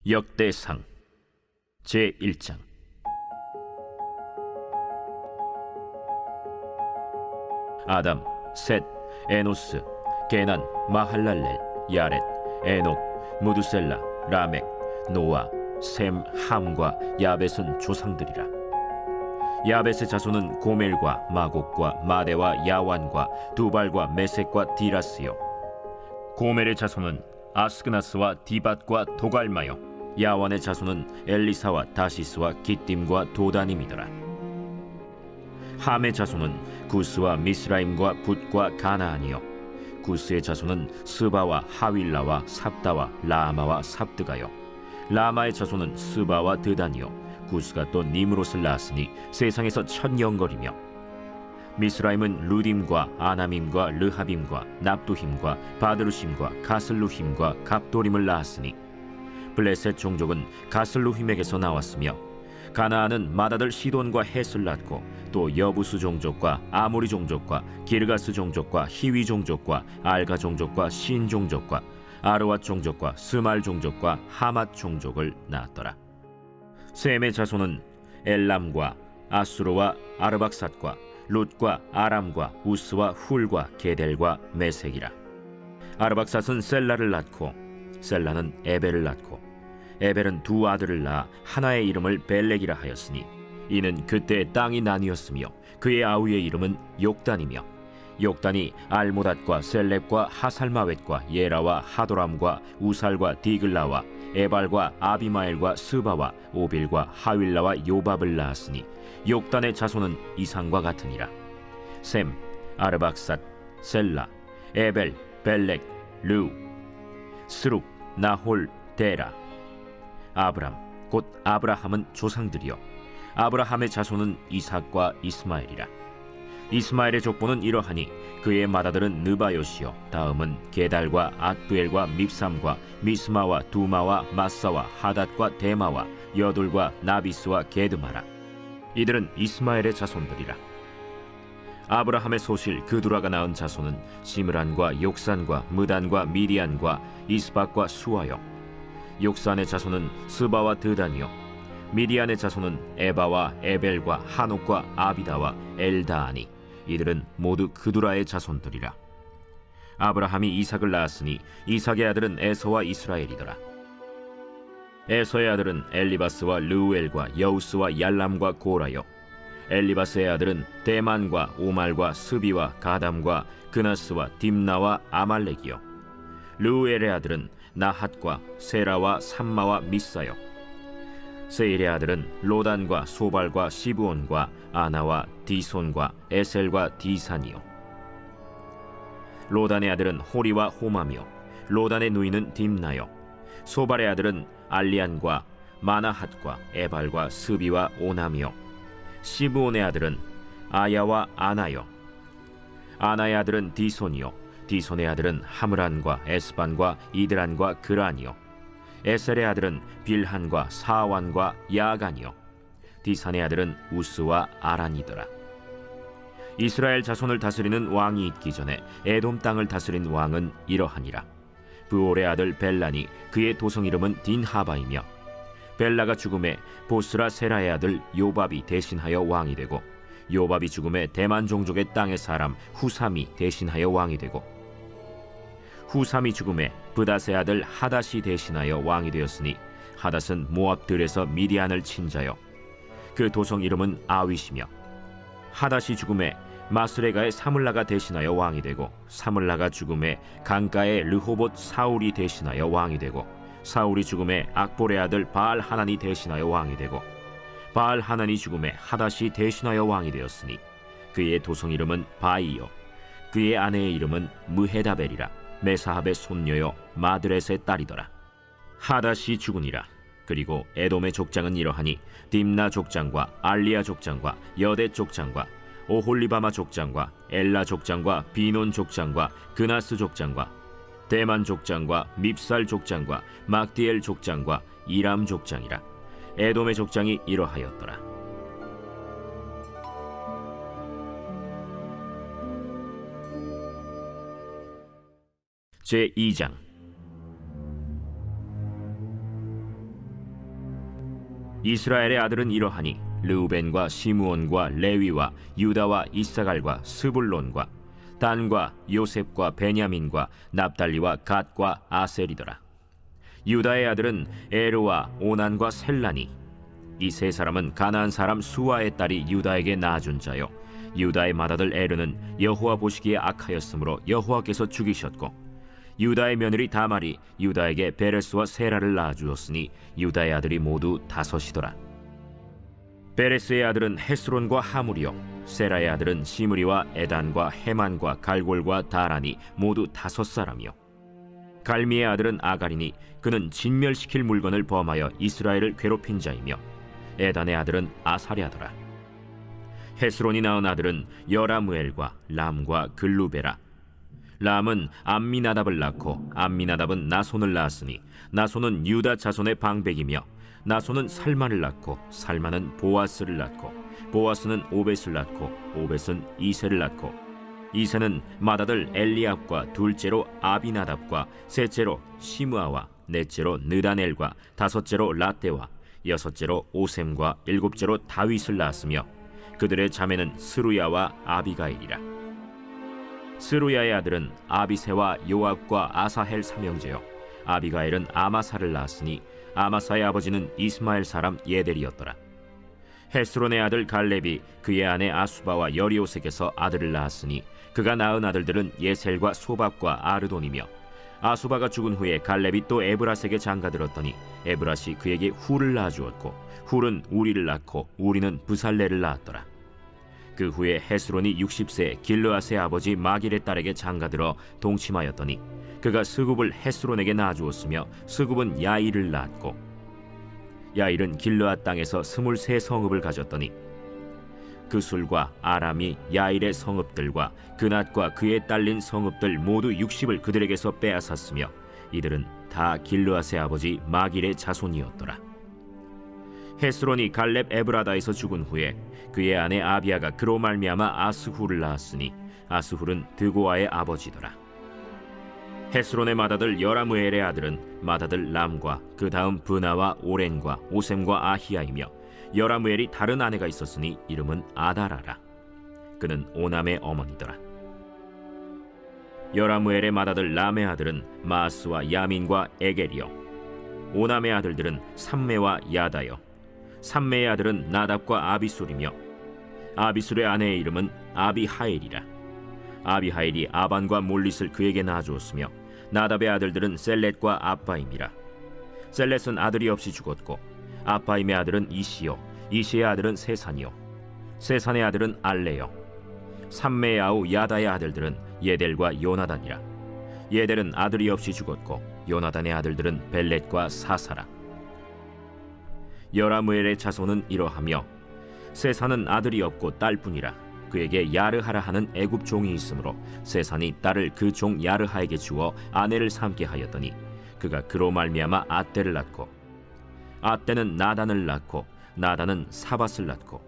역대상 제1장. 아담, 셋, 에노스, 게난, 마할랄렐, 야렛, 에녹, 무두셀라, 라멕, 노아, 셈, 함과 야벳은 조상들이라. 야벳의 자손은 고멜과 마곡과 마대와 야완과 두발과 메섹과 디라스요. 고멜의 자손은 아스그나스와 디밧과 도갈마요. 야완의 자손은 엘리사와 다시스와 기띔과 도다님이더라. 함의 자손은 구스와 미스라임과 붓과 가나안이요. 구스의 자손은 스바와 하윌라와 삽다와 라마와 삽드가요. 라마의 자손은 스바와 드단이요. 구스가 또 니므롯을 낳았으니 세상에서 천영거리며, 미스라임은 루딤과 아나밈과 르하빔과 납두힘과 바드루심과 가슬루힘과 갑도림을 낳았으니 블레셋 종족은 가슬루힘에게서 나왔으며, 가나안은 맏아들 시돈과 헷을 낳고 또 여부수 종족과 아모리 종족과 기르가스 종족과 히위 종족과 알가 종족과 신 종족과 아르왓 종족과 스말 종족과 하맛 종족을 낳았더라. 셈의 자손은 엘람과 아수르와 아르박삿과 룻과 아람과 우스와 훌과 게델과 메색이라. 아르박삿은 셀라를 낳고 셀라는 에벨을 낳고 에벨은 두 아들을 낳아 하나의 이름을 벨렉이라 하였으니 이는 그때 땅이 나뉘었으며 그의 아우의 이름은 욕단이며, 욕단이 알모닷과 셀렙과 하살마웻과 예라와 하도람과 우살과 디글라와 에발과 아비마엘과 스바와 오빌과 하윌라와 요밥을 낳았으니 욕단의 자손은 이상과 같으니라. 셈, 아르박삿, 셀라, 에벨, 벨렉, 르우, 스룩, 나홀, 데라. 아브람 곧 아브라함은 조상들이요. 아브라함의 자손은 이삭과 이스마엘이라. 이스마엘의 족보는 이러하니 그의 맏아들은 느바요시요, 다음은 게달과 앗두엘과 밉삼과 미스마와 두마와 마사와 하닷과 데마와 여둘과 나비스와 게드마라. 이들은 이스마엘의 자손들이라. 아브라함의 소실 그두라가 낳은 자손은 시므란과 욕산과 무단과 미디안과 이스박과 수아요. 욕산의 자손은 스바와 드단이요. 미디안의 자손은 에바와 에벨과 한옥과 아비다와 엘다아니. 이들은 모두 그두라의 자손들이라. 아브라함이 이삭을 낳았으니 이삭의 아들은 에서와 이스라엘이더라. 에서의 아들은 엘리바스와 르우엘과 여우스와 얄람과 고라요. 엘리바스의 아들은 대만과 오말과 스비와 가담과 그나스와 딥나와 아말렉이요. 르우엘의 아들은 나핫과 세라와 삼마와 미사요. 세일의 아들은 로단과 소발과 시브온과 아나와 디손과 에셀과 디산이요. 로단의 아들은 호리와 호마며 로단의 누이는 딥나요. 소발의 아들은 알리안과 마나핫과 에발과 스비와 오나미요. 시브온의 아들은 아야와 아나요. 아나의 아들은 디손이요. 디손의 아들은 하므란과 에스반과 이드란과 그란이요. 에셀의 아들은 빌한과 사완과 야간이요. 디산의 아들은 우스와 아란이더라. 이스라엘 자손을 다스리는 왕이 있기 전에 에돔 땅을 다스린 왕은 이러하니라. 브올의 아들 벨란이 그의 도성 이름은 딘하바이며, 벨라가 죽음에 보스라 세라의 아들 요밥이 대신하여 왕이 되고, 요밥이 죽음에 대만 종족의 땅의 사람 후삼이 대신하여 왕이 되고, 후삼이 죽음에 브닷의 아들 하닷이 대신하여 왕이 되었으니 하닷은 모압들에서 미디안을 친 자요. 그 도성 이름은 아윗이며, 하닷이 죽음에 마스레가의 사물라가 대신하여 왕이 되고, 사물라가 죽음에 강가의 르호봇 사울이 대신하여 왕이 되고, 사울이 죽음에 악볼의 아들 바알 하난이 대신하여 왕이 되고, 바알 하난이 죽음에 하닷이 대신하여 왕이 되었으니 그의 도성 이름은 바이요. 그의 아내의 이름은 무헤다벨이라. 메사합의 손녀요 마드렛의 딸이더라. 하닷이 죽으니라. 그리고 에돔의 족장은 이러하니 딥나 족장과 알리아 족장과 여대 족장과 오홀리바마 족장과 엘라 족장과 비논 족장과 그나스 족장과 대만 족장과 밉살 족장과 막디엘 족장과 이람 족장이라. 에돔의 족장이 이러하였더라. 제2장. 이스라엘의 아들은 이러하니 르우벤과 시므온과 레위와 유다와 이사갈과 스불론과 단과 요셉과 베냐민과 납달리와 갓과 아셀이더라. 유다의 아들은 에르와 오난과 셀라니. 이 세 사람은 가나안 사람 수아의 딸이 유다에게 낳아준 자요, 유다의 맏아들 에르는 여호와 보시기에 악하였으므로 여호와께서 죽이셨고, 유다의 며느리 다말이 유다에게 베레스와 세라를 낳아주었으니 유다의 아들이 모두 5이더라. 베레스의 아들은 헤스론과 하물이요, 세라의 아들은 시므리와 에단과 헤만과 갈골과 다란이 모두 5사람이요. 갈미의 아들은 아가리니 그는 진멸시킬 물건을 범하여 이스라엘을 괴롭힌 자이며, 에단의 아들은 아사랴더라. 헤스론이 낳은 아들은 여라무엘과 람과 글루베라. 람은 암미나답을 낳고 암미나답은 나손을 낳았으니 나손은 유다 자손의 방백이며, 나손은 살만을 낳고 살만은 보아스를 낳고 보아스는 오벳을 낳고 오벳은 이세를 낳고, 이세는 맏아들 엘리압과 둘째로 아비나답과 셋째로 시므아와 넷째로 느다넬과 5째로 라떼와 6째로 오셈과 7째로 다윗을 낳았으며, 그들의 자매는 스루야와 아비가일이라. 스루야의 아들은 아비세와 요압과 아사헬 삼형제요, 아비가일은 아마사를 낳았으니 아마사의 아버지는 이스마엘 사람 예델이었더라. 헤스론의 아들 갈렙이 그의 아내 아수바와 여리오색에서 아들을 낳았으니 그가 낳은 아들들은 예셀과 소박과 아르돈이며, 아수바가 죽은 후에 갈렙이 또 에브라스에게 장가들었더니 에브라시 그에게 훌을 낳아주었고, 훌은 우리를 낳고 우리는 부살레를 낳았더라. 그 후에 헤스론이 60세 길르앗의 아버지 마길의 딸에게 장가들어 동침하였더니 그가 스굽을 헤스론에게 낳아주었으며, 스굽은 야일을 낳았고, 야일은 길르앗 땅에서 23성읍을 가졌더니 그 술과 아람이 야일의 성읍들과 그낫과 그에 딸린 성읍들 모두 60을 그들에게서 빼앗았으며, 이들은 다 길르앗의 아버지 마길의 자손이었더라. 헤스론이 갈렙 에브라다에서 죽은 후에 그의 아내 아비아가 그로 말미암아 아스훌을 낳았으니 아스훌은 드고아의 아버지더라. 헤스론의 맏아들 여라무엘의 아들은 맏아들 람과 그 다음 브나와 오렌과 오셈과 아히야이며, 여라무엘이 다른 아내가 있었으니 이름은 아다라라. 그는 오남의 어머니더라. 여라무엘의 맏아들 람의 아들은 마스와 야민과 에겔이요, 오남의 아들들은 삼메와 야다요, 삼메의 아들은 나답과 아비술이며, 아비술의 아내의 이름은 아비하일이라. 아비하일이 아반과 몰릿을 그에게 낳아주었으며, 나답의 아들들은 셀렛과 아빠임이라. 셀렛은 아들이 없이 죽었고, 아빠임의 아들은 이시요, 이시의 아들은 세산이요, 세산의 아들은 알레요. 삼메의 아우 야다의 아들들은 예델과 요나단이라. 예델은 아들이 없이 죽었고, 요나단의 아들들은 벨렛과 사사라. 여라무엘의 자손은 이러하며, 세산은 아들이 없고 딸뿐이라. 그에게 야르하라 하는 애굽 종이 있으므로 세산이 딸을 그 종 야르하에게 주어 아내를 삼게 하였더니 그가 그로 말미암아 아떼를 낳고, 아떼는 나단을 낳고 나단은 사밧을 낳고,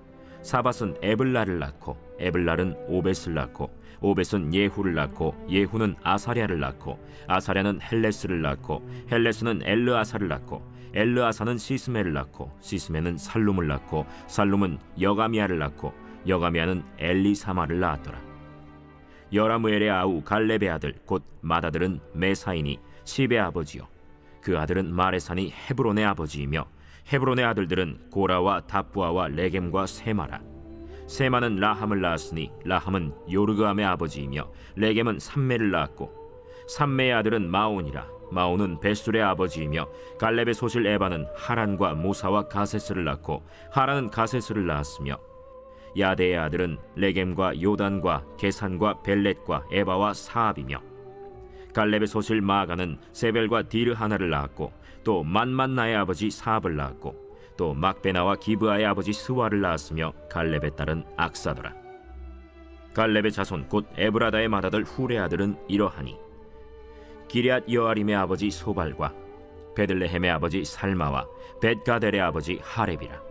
사밧은 에블라를 낳고 에블랄은 오벳을 낳고, 오벳은 예후를 낳고 예후는 아사랴를 낳고, 아사랴는 헬레스를 낳고 헬레스는 엘르아사를 낳고, 엘르아사는 시스메를 낳고 시스메는 살룸을 낳고, 살룸은 여가미아를 낳고 여가미아는 엘리사마를 낳았더라. 여라무엘의 아우 갈렙의 아들 곧 맏아들은 메사이니 시베의 아버지요, 그 아들은 마레산이 헤브론의 아버지이며, 헤브론의 아들들은 고라와 다부아와 레겜과 세마라. 세마는 라함을 낳았으니 라함은 요르그암의 아버지이며, 레겜은 삼메를 낳았고, 삼메의 아들은 마온이라. 마온은 베술의 아버지이며, 갈렙의 소실 에바는 하란과 모사와 가세스를 낳고, 하란은 가세스를 낳았으며, 야데의 아들은 레겜과 요단과 게산과 벨렛과 에바와 사압이며, 갈렙의 소실 마아가는 세벨과 디르하나를 낳았고, 또 만만나의 아버지 사압을 낳았고, 또 막베나와 기브아의 아버지 스와를 낳았으며, 갈렙의 딸은 악사더라. 갈렙의 자손 곧 에브라다의 맏아들 훌의 아들은 이러하니, 기럇 여아림의 아버지 소발과 베들레헴의 아버지 살마와 벳가델의 아버지 하렙이라.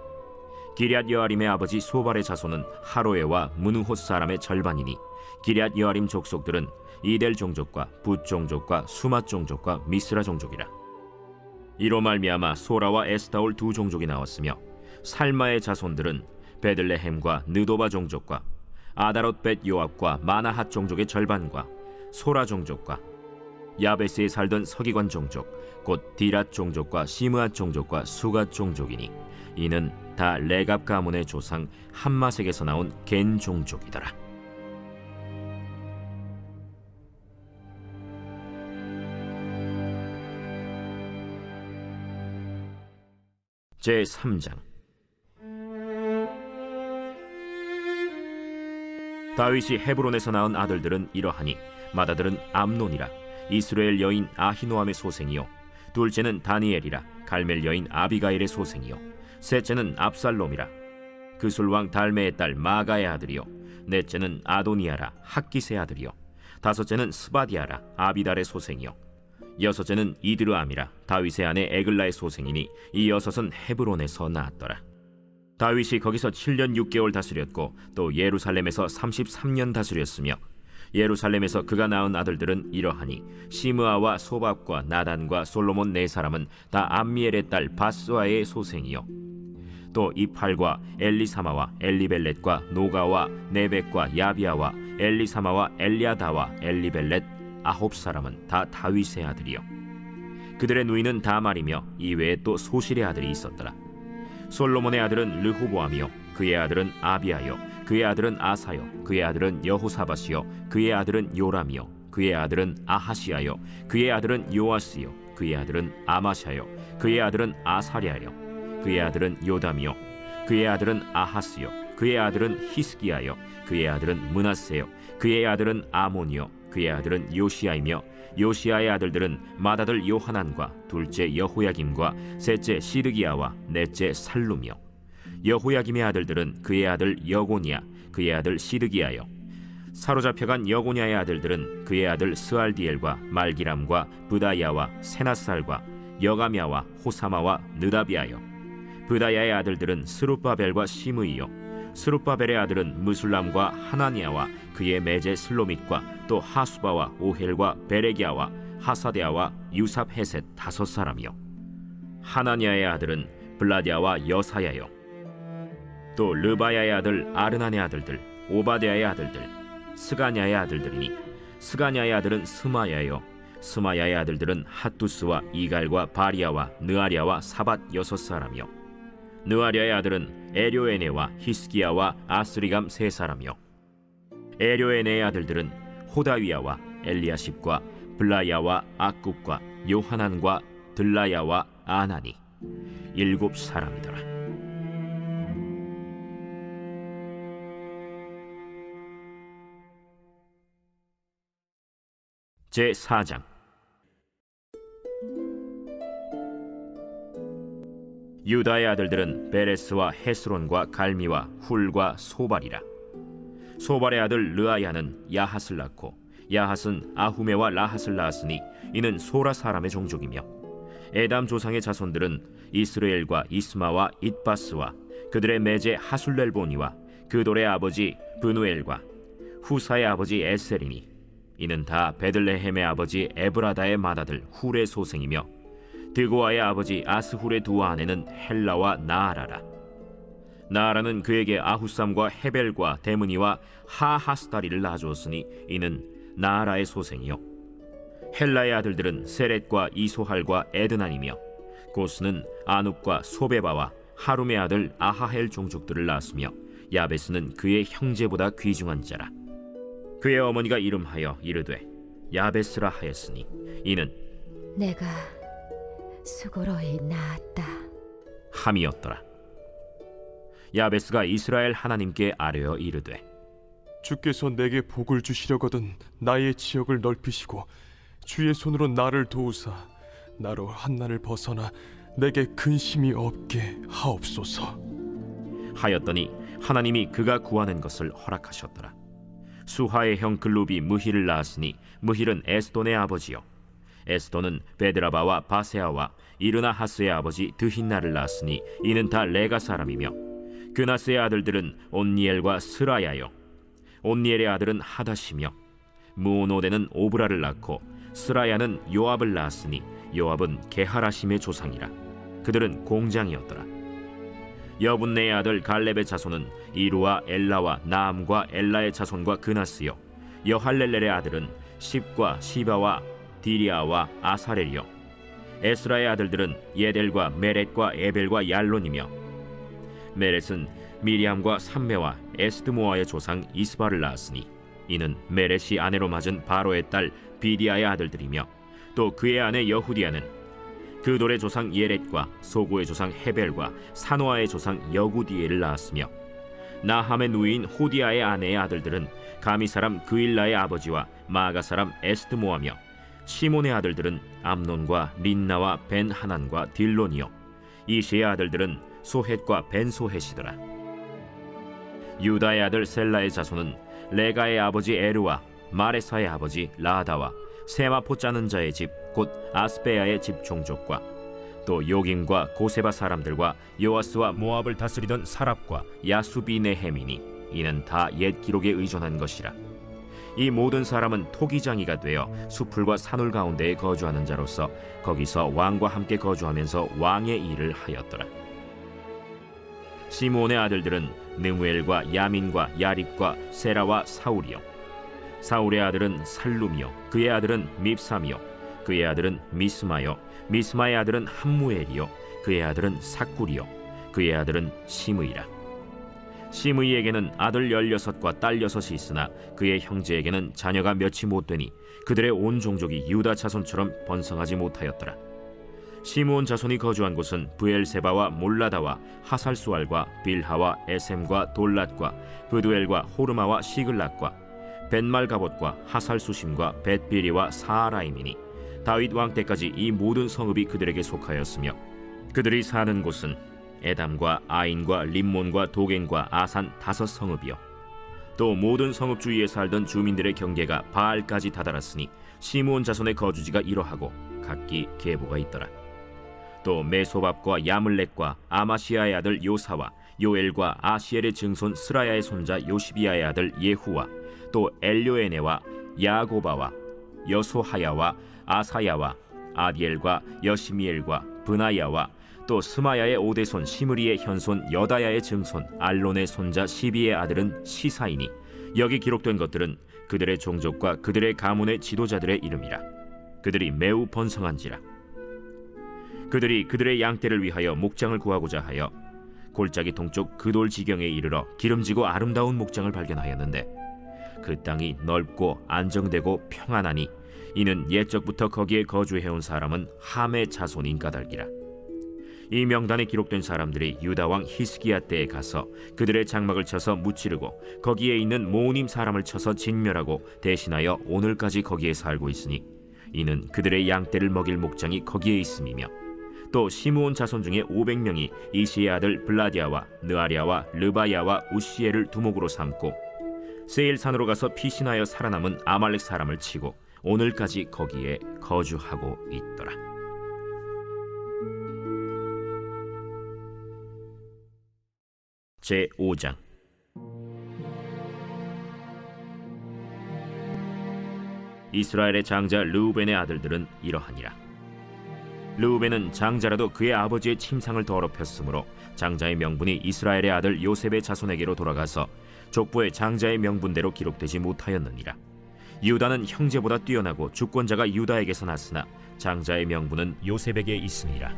기럇 여아림의 아버지 소발의 자손은 하로에와 무누톳 사람의 절반이니, 기럇 여아림 족속들은 이델 종족과 붓 종족과 수맛 종족과 미스라 종족이라. 이로 말미암아 소라와 에스타올 2종족이 나왔으며, 살마의 자손들은 베들레헴과 느도바 종족과 아다롯 벳 요압과 마나핫 종족의 절반과 소라 종족과 야베스에 살던 서기관 종족 곧 디랏 종족과 시므앗 종족과 수갓 종족이니 이는 다 레갑 가문의 조상 함마색에서 나온 겐 종족이더라. 제3장. 다윗이 헤브론에서 낳은 아들들은 이러하니 맏아들은 암논이라 이스라엘 여인 아히노암의 소생이요 둘째는 다니엘이라 갈멜 여인 아비가일의 소생이요 셋째는 압살롬이라 그술왕 달메의 딸 마가의 아들이요 넷째는 아도니아라 학기스의 아들이요 다섯째는 스바디아라 아비달의 소생이요 여섯째는 이드르암이라 다윗의 아내 에글라의 소생이니 이 여섯은 헤브론에서 낳았더라. 다윗이 거기서 7년 6개월 다스렸고 또 예루살렘에서 33년 다스렸으며 예루살렘에서 그가 낳은 아들들은 이러하니 시므아와 소밥과 나단과 솔로몬 네 사람은 다 암미엘의 딸 바스와의 소생이요 또 이팔과 엘리사마와 엘리벨렛과 노가와 네벡과 야비아와 엘리사마와 엘리아다와 엘리벨렛 아홉 사람은 다 다윗의 아들이요 그들의 누이는 다말이며 이외에 또 소실의 아들이 있었더라. 솔로몬의 아들은 르호보암이요 그의 아들은 아비아요 그의 아들은 아사요 그의 아들은 여호사밧이요 그의 아들은 요람이요 그의 아들은 아하시아요 그의 아들은 요아스요 그의 아들은 아마샤요 그의 아들은 아사랴요 그의 아들은 요담이요 그의 아들은 아하스요 그의 아들은 히스기야요 그의 아들은 므낫세요 그의 아들은 아몬이요 그의 아들은 요시야이며 요시야의 아들들은 맏아들 요하난과 둘째 여호야김과 셋째 시드기야와 넷째 살룸이요 여호야김의 아들들은 그의 아들 여고니야 그의 아들 시드기야요 사로잡혀간 여고냐의 아들들은 그의 아들 스알디엘과 말기람과 브다야와 세나살과 여가미야와 호사마와 느다비아요 브다야의 아들들은 스룹바벨과 시므이요 스룹바벨의 아들은 무술람과 하나니아와 그의 매제 슬로밋과 또 하수바와 오헬과 베레기야와 하사데아와 유삽헤셋 다섯 사람이요 하나니아의 아들은 블라디아와 여사야요 또 르바야의 아들 아르난의 아들들 오바데아의 아들들 스가냐의 아들들이니 스가냐의 아들은 스마야요 스마야의 아들들은 핫두스와 이갈과 바리아와 느아리아와 사밧 여섯 사람이요 느아리아의 아들은 에료에네와 히스기야와 아스리감 세 사람이요 에료에네의 아들들은 호다위야와 엘리야십과 블라야와 악굽과 요하난과 들라야와 아나니 일곱 사람이더라. 제4장. 유다의 아들들은 베레스와 헤스론과 갈미와 훌과 소발이라. 소발의 아들 르아야는 야핫을 낳고 야핫은 아후메와 라핫을 낳았으니 이는 소라 사람의 종족이며 에담 조상의 자손들은 이스라엘과 이스마와 잇바스와 그들의 매제 하술렐보니와 그돌의 아버지 브누엘과 후사의 아버지 에셀이니 이는 다 베들레헴의 아버지 에브라다의 맏아들 훌의 소생이며 드고아의 아버지 아스훌의 두 아내는 헬라와 나아라라. 나아라는 그에게 아후삼과 헤벨과 데므니와 하하스다리를 낳아주었으니 이는 나아라의 소생이요 헬라의 아들들은 세렛과 이소할과 에드난이며 고스는 아눕과 소베바와 하룸의 아들 아하헬 종족들을 낳았으며 야베스는 그의 형제보다 귀중한 자라. 그의 어머니가 이름하여 이르되 야베스라 하였으니 이는 내가 수고로이 낳았다 함이었더라. 야베스가 이스라엘 하나님께 아뢰어 이르되 주께서 내게 복을 주시려거든 나의 지역을 넓히시고 주의 손으로 나를 도우사 나로 한난을 벗어나 내게 근심이 없게 하옵소서 하였더니 하나님이 그가 구하는 것을 허락하셨더라. 수하의 형 글룹이 무힐을 낳았으니 무힐은 에스돈의 아버지요 에스돈은 베드라바와 바세아와 이르나하스의 아버지 드힌나를 낳았으니 이는 다 레가 사람이며 그나스의 아들들은 온니엘과 스라야요 온니엘의 아들은 하다시며 무오노데는 오브라를 낳고 스라야는 요압을 낳았으니 요압은 게하라심의 조상이라. 그들은 공장이었더라. 여분네의 아들 갈렙의 자손은 이루와 엘라와 나암과 엘라의 자손과 그나스요. 여할렐렐의 아들은 십과 시바와 디리아와 아사렐이요. 에스라의 아들들은 예델과 메렛과 에벨과 얄론이며, 메렛은 미리암과 삼메와 에스드모아의 조상 이스바를 낳았으니 이는 메렛이 아내로 맞은 바로의 딸 비디아의 아들들이며, 또 그의 아내 여후디아는 그돌의 조상 예렛과 소고의 조상 헤벨과 사노아의 조상 여구디엘을 낳았으며, 나함의 누이인 호디아의 아내의 아들들은 가미 사람 그일라의 아버지와 마가 사람 에스드모아며, 시몬의 아들들은 암논과 린나와 벤 하난과 딜론이요. 이시의 아들들은 소헷과 벤 소헷이더라. 유다의 아들 셀라의 자손은 레가의 아버지 에르와 마레사의 아버지 라다와 세마포 짜는 자의 집 곧 아스베야의 집 종족과 또 요김과 고세바 사람들과 요아스와 모압을 다스리던 사랍과 야수비네헤미니 이는 다 옛 기록에 의존한 것이라. 이 모든 사람은 토기장이가 되어 수풀과 산울 가운데에 거주하는 자로서 거기서 왕과 함께 거주하면서 왕의 일을 하였더라. 시므온의 아들들은 느무엘과 야민과 야립과 세라와 사울이요. 사울의 아들은 살룸이요. 그의 아들은 밉삼이요. 그의 아들은 미스마요. 미스마의 아들은 함무엘이요. 그의 아들은 삭굴이요. 그의 아들은 시므이라. 시므이에게는 아들 16과 딸 6이 있으나 그의 형제에게는 자녀가 몇이 못되니 그들의 온 종족이 유다 자손처럼 번성하지 못하였더라. 시므온 자손이 거주한 곳은 브엘세바와 몰라다와 하살수알과 빌하와 에셈과 돌랏과 브두엘과 호르마와 시글락과 벤말가봇과 하살수심과 벳비리와 사하라임이니 다윗 왕 때까지 이 모든 성읍이 그들에게 속하였으며, 그들이 사는 곳은 에담과 아인과 림몬과 도겐과 아산 5성읍이요. 또 모든 성읍 주위에 살던 주민들의 경계가 바알까지 다다랐으니 시므온 자손의 거주지가 이러하고 각기 계보가 있더라. 또 메소밥과 야물렉과 아마시아의 아들 요사와 요엘과 아시엘의 증손 스라야의 손자 요시비아의 아들 예후와 또 엘료에네와 야고바와 여소하야와 아사야와 아디엘과 여시미엘과 브나야와 또 스마야의 오대손 시므리의 현손 여다야의 증손 알론의 손자 시비의 아들은 시사이니 여기 기록된 것들은 그들의 종족과 그들의 가문의 지도자들의 이름이라. 그들이 매우 번성한지라. 그들이 그들의 양떼를 위하여 목장을 구하고자 하여 골짜기 동쪽 그돌 지경에 이르러 기름지고 아름다운 목장을 발견하였는데 그 땅이 넓고 안정되고 평안하니 이는 옛적부터 거기에 거주해온 사람은 함의 자손인 까닭이라. 이 명단에 기록된 사람들이 유다 왕 히스기야 때에 가서 그들의 장막을 쳐서 무찌르고 거기에 있는 모우님 사람을 쳐서 진멸하고 대신하여 오늘까지 거기에 살고 있으니 이는 그들의 양떼를 먹일 목장이 거기에 있음이며, 또 시므온 자손 중에 500명이 이시의 아들 블라디아와 느아리아와 르바야와 우시엘을 두목으로 삼고 세일산으로 가서 피신하여 살아남은 아말렉 사람을 치고 오늘까지 거기에 거주하고 있더라. 제5장. 이스라엘의 장자 르우벤의 아들들은 이러하니라. 르우벤은 장자라도 그의 아버지의 침상을 더럽혔으므로 장자의 명분이 이스라엘의 아들 요셉의 자손에게로 돌아가서 족보의 장자의 명분대로 기록되지 못하였느니라. 유다는 형제보다 뛰어나고 주권자가 유다에게서 났으나 장자의 명분은 요셉에게 있으니라.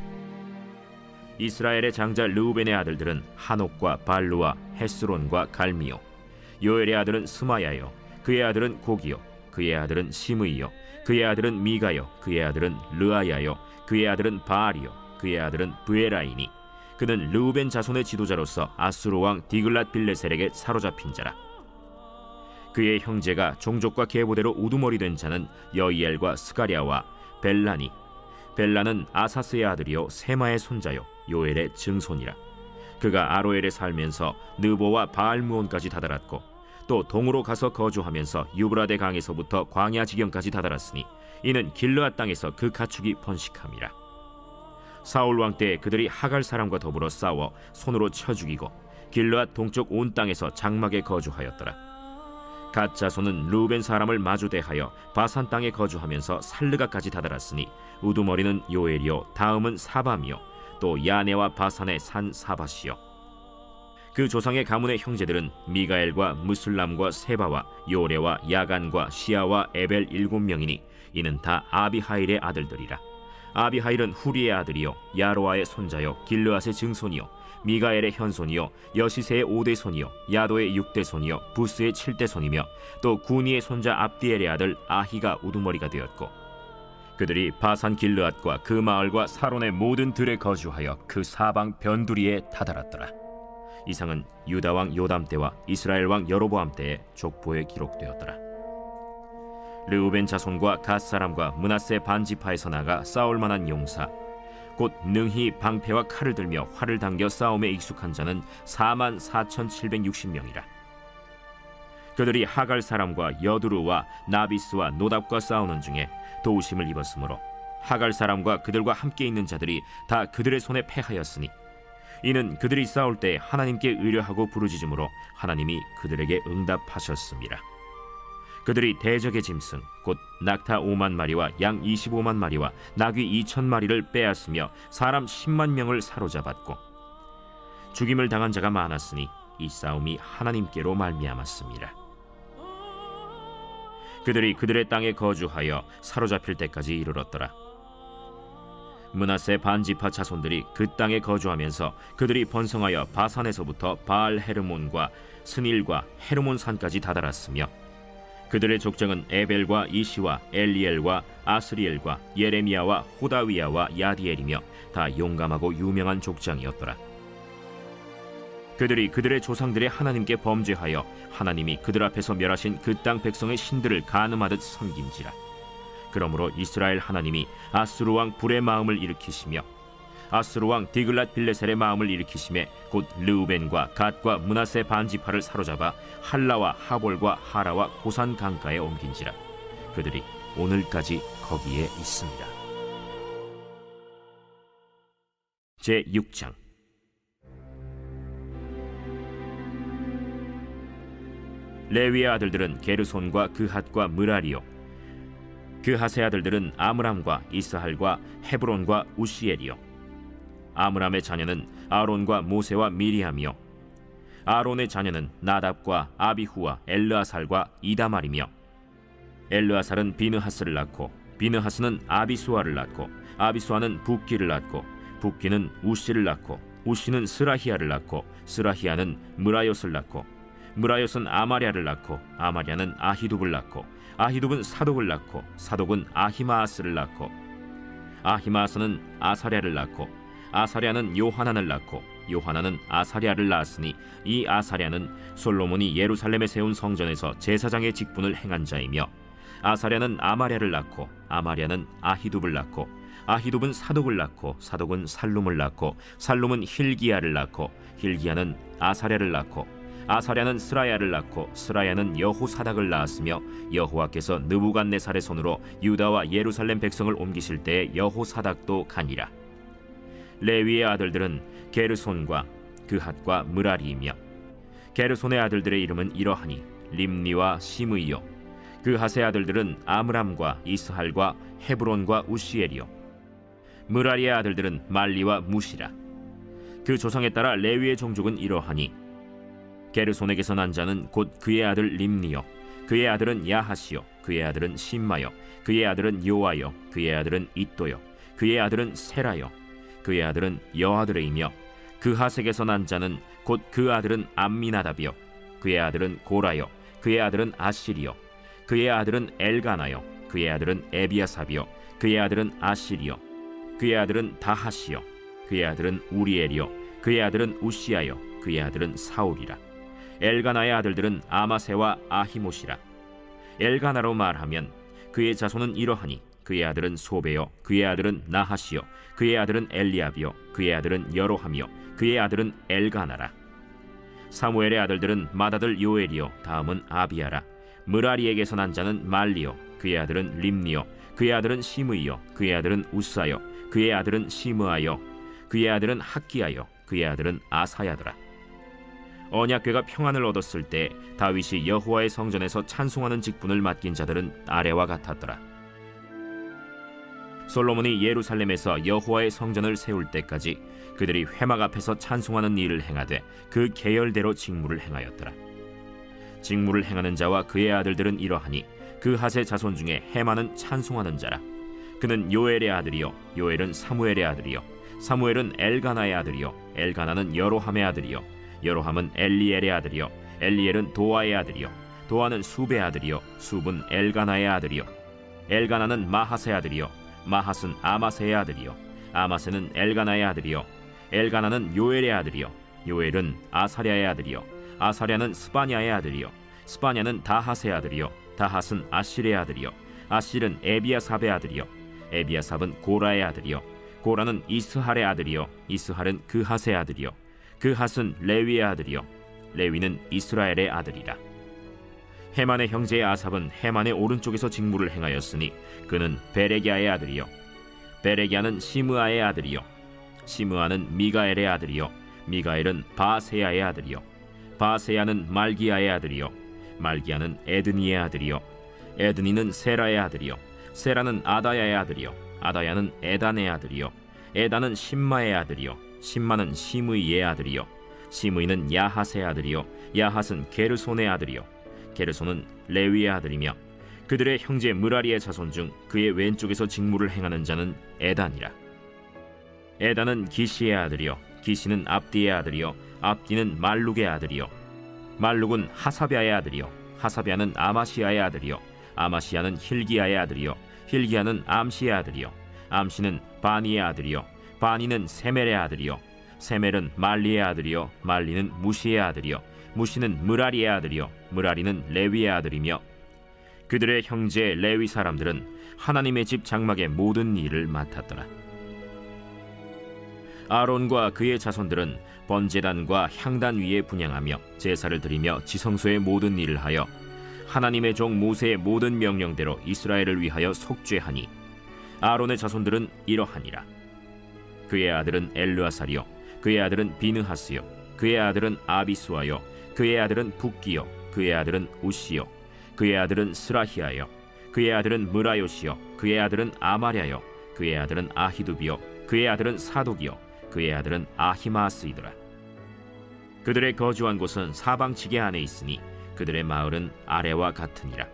이스라엘의 장자 르우벤의 아들들은 한옥과 발루와 헤스론과 갈미요. 요엘의 아들은 스마야요. 그의 아들은 고기요. 그의 아들은 시므이요. 그의 아들은 미가요. 그의 아들은 르아야요. 그의 아들은 바알이요. 그의 아들은 브에라이니 그는 르우벤 자손의 지도자로서 아수르 왕 디글랏 빌레셀에게 사로잡힌 자라. 그의 형제가 종족과 계보대로 우두머리 된 자는 여이엘과 스가랴와 벨라니. 벨라는 아사스의 아들이요 세마의 손자요 요엘의 증손이라. 그가 아로엘에 살면서 느보와 바알무온까지 다다랐고 또 동으로 가서 거주하면서 유브라데 강에서부터 광야 지경까지 다다랐으니 이는 길르앗 땅에서 그 가축이 번식함이라. 사울 왕 때에 그들이 하갈 사람과 더불어 싸워 손으로 쳐 죽이고 길르앗 동쪽 온 땅에서 장막에 거주하였더라. 갓 자손은 르우벤 사람을 마주대하여 바산 땅에 거주하면서 살르가까지 다다랐으니 우두머리는 요엘이요 다음은 사밤이요 또 야네와 바산의 산 사바시요 그 조상의 가문의 형제들은 미가엘과 무슬람과 세바와 요레와 야간과 시아와 에벨 7명이니 이는 다 아비하일의 아들들이라. 아비하일은 후리의 아들이요 야로아의 손자요 길르앗의 증손이요 미가엘의 현손이요 여시세의 5대 손이요 야도의 6대 손이요 부스의 7대 손이며 또 구니의 손자 압디엘의 아들 아히가 우두머리가 되었고, 그들이 바산 길르앗과 그 마을과 사론의 모든 들에 거주하여 그 사방 변두리에 다다랐더라. 이상은 유다 왕 요담 때와 이스라엘 왕 여로보암 때의 족보에 기록되었더라. 르우벤 자손과 갓 사람과 므낫세 반지파에서 나가 싸울 만한 용사, 곧 능히 방패와 칼을 들며 활을 당겨 싸움에 익숙한 자는 44,760명이라. 그들이 하갈 사람과 여두루와 나비스와 노답과 싸우는 중에 도우심을 입었으므로 하갈 사람과 그들과 함께 있는 자들이 다 그들의 손에 패하였으니, 이는 그들이 싸울 때 하나님께 의뢰하고 부르짖음으로 하나님이 그들에게 응답하셨습니다. 그들이 대적의 짐승 곧 낙타 5만 마리와 양 25만 마리와 나귀 2천 마리를 빼앗으며 사람 10만 명을 사로잡았고, 죽임을 당한 자가 많았으니 이 싸움이 하나님께로 말미암았습니다. 그들이 그들의 땅에 거주하여 사로잡힐 때까지 이르렀더라. 므낫세 반지파 자손들이 그 땅에 거주하면서 그들이 번성하여 바산에서부터 바알 헤르몬과 스닐과 헤르몬 산까지 다다랐으며, 그들의 족장은 에벨과 이시와 엘리엘과 아스리엘과 예레미야와 호다위야와 야디엘이며 다 용감하고 유명한 족장이었더라. 그들이 그들의 조상들의 하나님께 범죄하여 하나님이 그들 앞에서 멸하신 그 땅 백성의 신들을 간음하듯 섬긴지라. 그러므로 이스라엘 하나님이 아수르 왕 불의 마음을 일으키시며 아수르 왕 디글랏 빌레셀의 마음을 일으키심에 곧 르우벤과 갓과 므낫세 반지파를 사로잡아 할라와 하볼과 하라와 고산 강가에 옮긴지라. 그들이 오늘까지 거기에 있습니다. 제6장. 레위의 아들들은 게르손과 그핫과 므라리요, 그핫의 아들들은 아므람과 이스할과 헤브론과 우시엘이요. 아므람의 자녀는 아론과 모세와 미리암이요, 아론의 자녀는 나답과 아비후와 엘르아살과 이다말이며, 엘르아살은 비느하스를 낳고 비느하스는 아비수아를 낳고 아비수아는 붓기를 낳고 붓기는 우시를 낳고 우시는 스라히야를 낳고 스라히야는 므라요스를 낳고 므라요스는 아마랴를 낳고 아마랴는 아히둡을 낳고 아히둡은 사독을 낳고 사독은 아히마아스를 낳고 아히마아스는 아사랴를 낳고 아사랴는 요하난을 낳고 요하난은 아사랴를 낳았으니 이 아사랴는 솔로몬이 예루살렘에 세운 성전에서 제사장의 직분을 행한 자이며, 아사랴는 아마랴를 낳고 아마랴는 아히둡을 낳고 아히둡은 사독을 낳고 사독은 살룸을 낳고 살룸은 힐기야를 낳고 힐기야는 아사랴를 낳고 아사랴는 스라야를 낳고 스라야는 여호사닥을 낳았으며, 여호와께서 느부갓네살의 손으로 유다와 예루살렘 백성을 옮기실 때에 여호사닥도 가니라. 레위의 아들들은 게르손과 그핫과 므라리이며, 게르손의 아들들의 이름은 이러하니 림니와 시므이요, 그핫의 아들들은 아므람과 이스할과 헤브론과 우시엘이요, 므라리의 아들들은 말리와 무시라. 그 조상에 따라 레위의 종족은 이러하니 게르손에게서 난 자는 곧 그의 아들 림니요, 그의 아들은 야하시요, 그의 아들은 심마요, 그의 아들은 요아요, 그의 아들은 이또요, 그의 아들은 세라요, 그의 아들은 여아드레이며, 그핫에게서 난 자는 곧 그 아들은 암미나답이요, 그의 아들은 고라요, 그의 아들은 아시리요, 그의 아들은 엘가나요, 그의 아들은 에비아삽이요, 그의 아들은 아시리요, 그의 아들은 다하시요, 그의 아들은 우리엘이요, 그의 아들은 우시아요, 그의 아들은 사울이라. 엘가나의 아들들은 아마세와 아히못이라. 엘가나로 말하면 그의 자손은 이러하니 그의 아들은 소베요, 그의 아들은 나하시요, 그의 아들은 엘리압이요, 그의 아들은 여로함이요, 그의 아들은 엘가나라. 사무엘의 아들들은 맏아들 요엘이요, 다음은 아비야라. 므라리에게서 난 자는 말리요, 그의 아들은 림니요, 그의 아들은 시므이요, 그의 아들은 우사요, 그의 아들은 시므아요, 그의 아들은 학기야요, 그의 아들은 아사야더라. 언약궤가 평안을 얻었을 때 다윗이 여호와의 성전에서 찬송하는 직분을 맡긴 자들은 아래와 같았더라. 솔로몬이 예루살렘에서 여호와의 성전을 세울 때까지 그들이 회막 앞에서 찬송하는 일을 행하되 그 계열대로 직무를 행하였더라. 직무를 행하는 자와 그의 아들들은 이러하니 그 핫의 자손 중에 헤만은 찬송하는 자라. 그는 요엘의 아들이요 요엘은 사무엘의 아들이요 사무엘은 엘가나의 아들이요 엘가나는 여로함의 아들이요 여로함은 엘리엘의 아들이요 엘리엘은 도아의 아들이요 도아는 숲의 아들이요 숲은 엘가나의 아들이요 엘가나는 마핫의 아들이요 마핫은 아마세의 아들이요 아마세는 엘가나의 아들이요 엘가나는 요엘의 아들이요 요엘은 아사랴의 아들이요 아사랴는 스바냐의 아들이요 스바냐는 다핫의 아들이요 다핫은 아실의 아들이요 아실은 에비아삽의 아들이요 에비아삽은 고라의 아들이요 고라는 이스할의 아들이요 이스할은 그핫의 아들이요 그핫은 레위의 아들이요 레위는 이스라엘의 아들이라. 헤만의 형제의 아삽은 헤만의 오른쪽에서 직무를 행하였으니 그는 베레기야의 아들이요 베레기야는 시므아의 아들이요 시므아는 미가엘의 아들이요 미가엘은 바세야의 아들이요 바세야는 말기야의 아들이요 말기야는 에드니의 아들이요 에드니는 세라의 아들이요 세라는 아다야의 아들이요 아다야는 에단의 아들이요 에단은 심마의 아들이요 심마는 시므이의 아들이요 시므이는 야핫의 아들이요 야핫은 게르손의 아들이요 게르손은 레위의 아들이며 그들의 형제 무라리의 자손 중 그의 왼쪽에서 직무를 행하는 자는 에단이라. 에단은 기시의 아들이요 기시는 압디의 아들이요 압디는 말룩의 아들이요 말룩은 하사비아의 아들이요 하사비아는 아마시아의 아들이요 아마시아는 힐기야의 아들이요 힐기야는 암시의 아들이요 암시는 바니의 아들이요 바니는 세멜의 아들이요 세멜은 말리의 아들이요 말리는 무시의 아들이요 무시는 무라리의 아들이요 무라리는 레위의 아들이며 그들의 형제 레위 사람들은 하나님의 집 장막의 모든 일을 맡았더라. 아론과 그의 자손들은 번제단과 향단 위에 분향하며 제사를 드리며 지성소의 모든 일을 하여 하나님의 종 모세의 모든 명령대로 이스라엘을 위하여 속죄하니 아론의 자손들은 이러하니라. 그의 아들은 엘르아살이요 그의 아들은 비느하스요 그의 아들은 아비수아요 그의 아들은 붓기요 그의 아들은 우시요 그의 아들은 스라히아요 그의 아들은 무라요시요 그의 아들은 아마랴요 그의 아들은 아히두비요 그의 아들은 사독이요 그의 아들은 아히마스이더라. 그들의 거주한 곳은 사방 지게 안에 있으니 그들의 마을은 아래와 같으니라.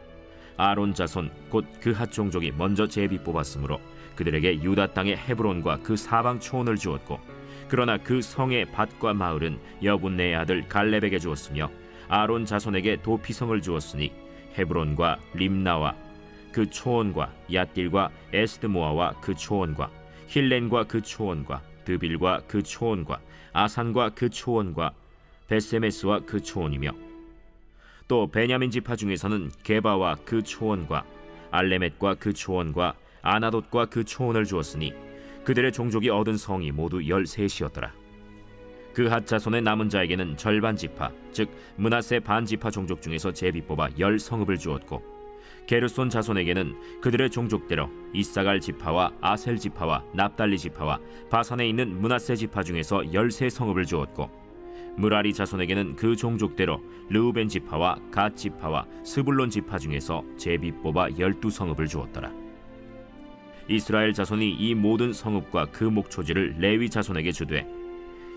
아론 자손 곧 그핫 종족이 먼저 제비 뽑았으므로 그들에게 유다 땅의 헤브론과 그 사방 초원을 주었고 그러나 그 성의 밭과 마을은 여분네의 아들 갈렙에게 주었으며 아론 자손에게 도피성을 주었으니 헤브론과 림나와 그 초원과 얏딜과 에스드모아와 그 초원과 힐렌과 그 초원과 드빌과 그 초원과 아산과 그 초원과 베세메스와 그 초원이며 또 베냐민 지파 중에서는 게바와 그 초원과 알레멧과 그 초원과 아나돗과 그 초원을 주었으니 그들의 종족이 얻은 성이 모두 13이었더라. 그핫 자손의 남은 자에게는 절반 지파 즉 므낫세 반 지파 종족 중에서 제비 뽑아 10성읍을 주었고 게르손 자손에게는 그들의 종족대로 이사갈 지파와 아셀 지파와 납달리 지파와 바산에 있는 므낫세 지파 중에서 13성읍을 주었고 무라리 자손에게는 그 종족대로 르우벤 지파와 갓 지파와 스불론 지파 중에서 제비 뽑아 12성읍을 주었더라. 이스라엘 자손이 이 모든 성읍과 그 목초지를 레위 자손에게 주되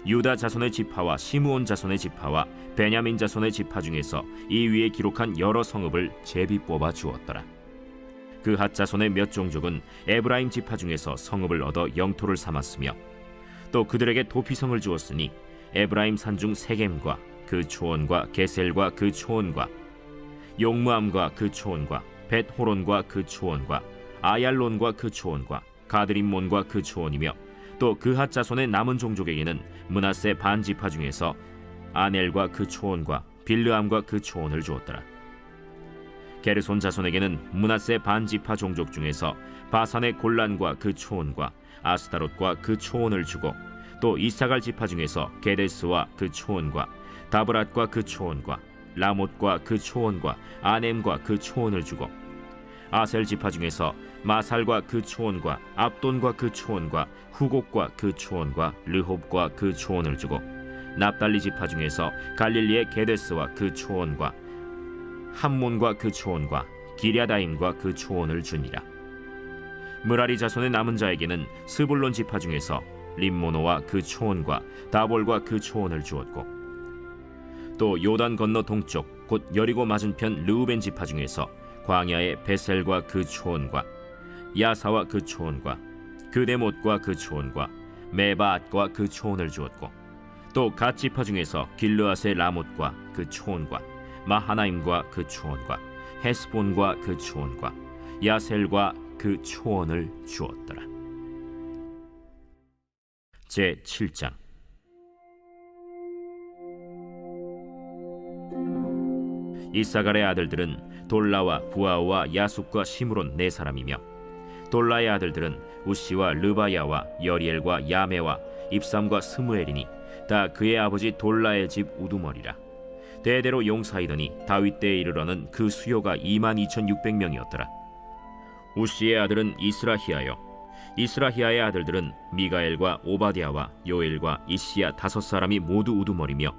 유다 자손의 지파와 시므온 자손의 지파와 베냐민 자손의 지파 중에서 이 위에 기록한 여러 성읍을 제비 뽑아 주었더라. 그핫 자손의 몇 종족은 에브라임 지파 중에서 성읍을 얻어 영토를 삼았으며 또 그들에게 도피성을 주었으니 에브라임 산중 세겜과 그 초원과 게셀과 그 초원과 용무암과 그 초원과 벳호론과 그 초원과 아얄론과 그 초원과 가드림몬과 그 초원이며 또 그핫 자손의 남은 종족에게는 므낫세 반 지파 중에서 아넬과 그 초원과 빌르암과 그 초원을 주었더라. 게르손 자손에게는 므낫세 반 지파 종족 중에서 바산의 골란과 그 초원과 아스타롯과 그 초원을 주고 또 이사갈 지파 중에서 게데스와 그 초원과 다브랏과 그 초원과 라못과 그 초원과 아넴과 그 초원을 주고 아셀 지파 중에서 마살과 그 초원과 압돈과 그 초원과 후곡과 그 초원과 르홉과 그 초원을 주고 납달리 지파 중에서 갈릴리의 게데스와 그 초원과 함몬과 그 초원과 기랴다임과 그 초원을 주니라. 므라리 자손의 남은 자에게는 스불론 지파 중에서 림모노와 그 초원과 다볼과 그 초원을 주었고, 또 요단 건너 동쪽 곧 여리고 맞은편 르우벤 지파 중에서 광야의 베셀과 그 초원과 야사와 그 초원과 그데못과 그 초원과 메바앗과 그 초원을 주었고, 또 갓 지파 중에서 길르앗의 라못과 그 초원과 마하나임과 그 초원과 헤스본과 그 초원과 야셀과 그 초원을 주었더라. 제 7장. 이사갈의 아들들은 돌라와 부아오와 야숫과 시므론 네 사람이며, 돌라의 아들들은 우시와 르바야와 여리엘과 야메와 입삼과 스무엘이니 다 그의 아버지 돌라의 집 우두머리라. 대대로 용사이더니 다윗 때에 이르러는 그 수요가 22,600명이었더라. 우시의 아들은 이스라히야요, 이스라히야의 아들들은 미가엘과 오바댜와 요엘과 이시야 5사람이 모두 우두머리며,